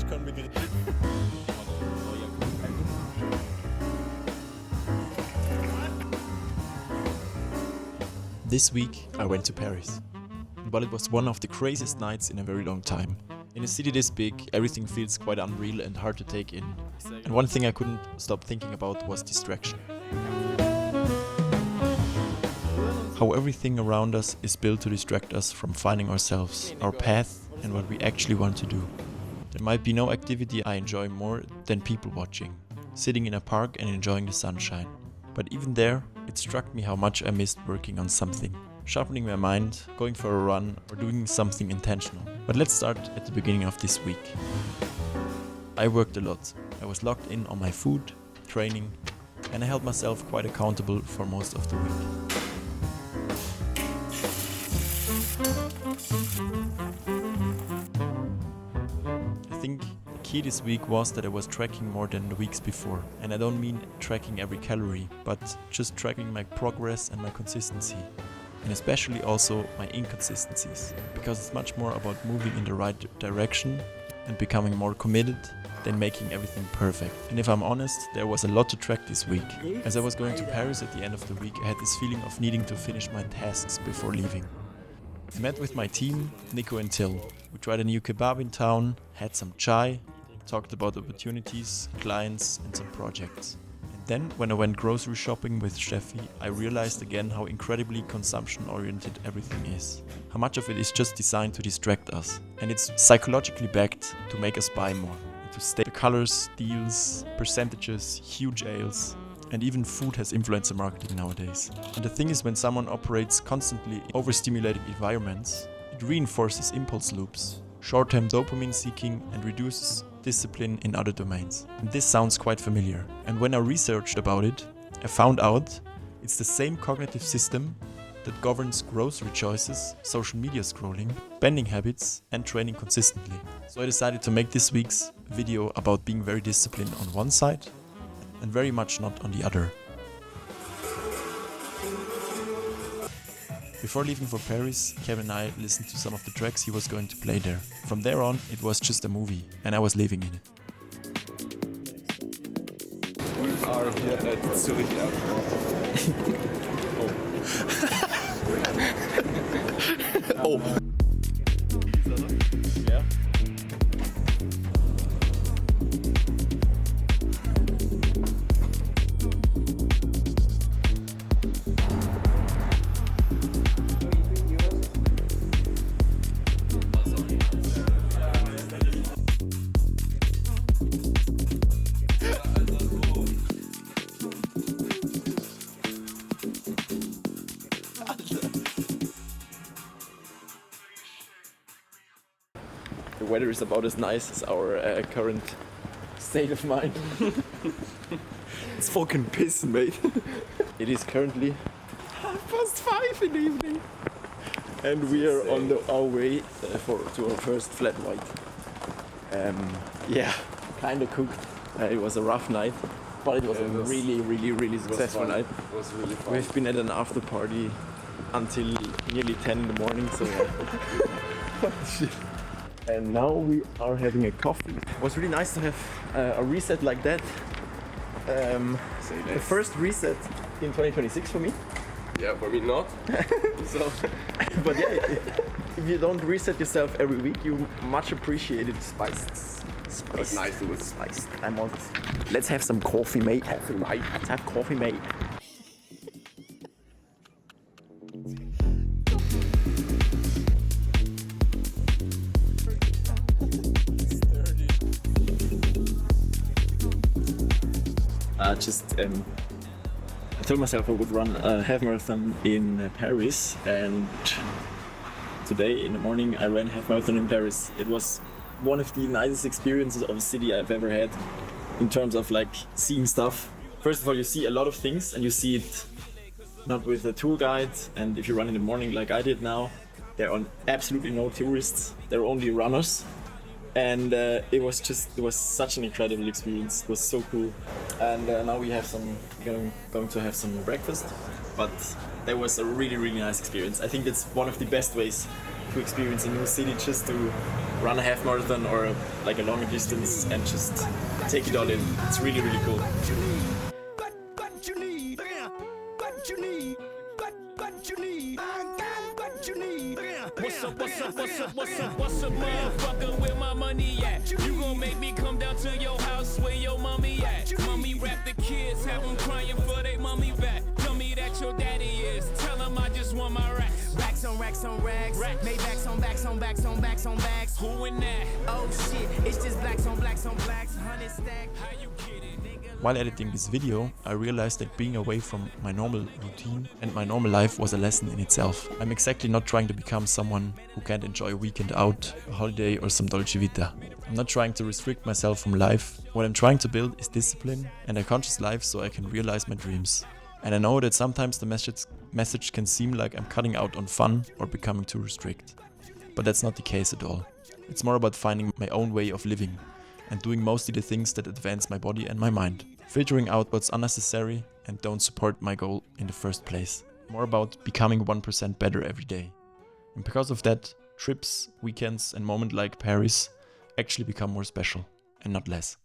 können wir grillen. This week I went to Paris. But it was one of the craziest nights in a very long time. In a city this big, everything feels quite unreal and hard to take in. And one thing I couldn't stop thinking about was distraction. How everything around us is built to distract us from finding ourselves, our path, and what we actually want to do. There might be no activity I enjoy more than people watching, sitting in a park and enjoying the sunshine. But even there, it struck me how much I missed working on something, sharpening my mind, going for a run, or doing something intentional. But let's start at the beginning of this week. I worked a lot. I was locked in on my food, training, and I held myself quite accountable for most of the week. I think the key this week was that I was tracking more than the weeks before. And I don't mean tracking every calorie, but just tracking my progress and my consistency. And especially also my inconsistencies. Because it's much more about moving in the right direction and becoming more committed than making everything perfect. And if I'm honest, there was a lot to track this week. As I was going to Paris at the end of the week, I had this feeling of needing to finish my tasks before leaving. I met with my team, Nico and Till. We tried a new kebab in town, had some chai, talked about opportunities, clients and some projects. And then when I went grocery shopping with Steffi, I realized again how incredibly consumption-oriented everything is. How much of it is just designed to distract us. And it's psychologically backed to make us buy more. And to stay the colors, deals, percentages, huge ales. And even food has influencer marketing nowadays. And the thing is, when someone operates constantly in overstimulating environments, it reinforces impulse loops, short-term dopamine seeking, and reduces discipline in other domains. And this sounds quite familiar. And when I researched about it, I found out it's the same cognitive system that governs grocery choices, social media scrolling, spending habits, and training consistently. So I decided to make this week's video about being very disciplined on one side and very much not on the other. Before leaving for Paris, Kevin and I listened to some of the tracks he was going to play there. From there on, it was just a movie, and I was living in it. We are here at Zurich Airport. Oh. Yeah. The weather is about as nice as our current state of mind. It's fucking pissing, mate. It is currently 5:30 in the evening. And we are on our way to our first flat white. Yeah, kinda cooked. It was a rough night, but it was a really successful night. It was really fun. We've been at an after party until nearly 10 in the morning, so yeah. Shit. And now we are having a coffee. It was really nice to have a reset like that. The first reset in 2026 for me. Yeah, for me not. So, But yeah, if you don't reset yourself every week, you much appreciate it. Spiced. but nice to it. Spiced. I'm on it. Let's have some coffee, mate. Let's have coffee, mate. I told myself I would run a half marathon in Paris, and today in the morning I ran half marathon in Paris. It was one of the nicest experiences of a city I've ever had in terms of like seeing stuff. First of all, you see a lot of things and you see it not with a tour guide, and if you run in the morning like I did now, there are absolutely no tourists, there are only runners. And it was such an incredible experience. It was so cool. And now we have going to have some breakfast. But that was a really nice experience. I think that's one of the best ways to experience a new city just to run a half marathon or like a longer distance and just take it all in. It's really, really cool. What's up, motherfucker, where my money at? You gon' make me come down to your house where your mommy at? Mommy rap the kids, have them crying for they mommy back. Tell me that your daddy is, tell him I just want my racks. Racks on racks on racks, Maybachs on backs on backs on backs on backs. Who in that? Oh shit, it's just blacks on blacks on blacks, 100 stack. How you kidding, nigga? While editing this video, I realized that being away from my normal routine and my normal life was a lesson in itself. I'm exactly not trying to become someone who can't enjoy a weekend out, a holiday or some Dolce Vita. I'm not trying to restrict myself from life. What I'm trying to build is discipline and a conscious life so I can realize my dreams. And I know that sometimes the message can seem like I'm cutting out on fun or becoming too strict. But that's not the case at all. It's more about finding my own way of living and doing mostly the things that advance my body and my mind, filtering out what's unnecessary and don't support my goal in the first place. More about becoming 1% better every day. And because of that, trips, weekends and moments like Paris actually become more special and not less.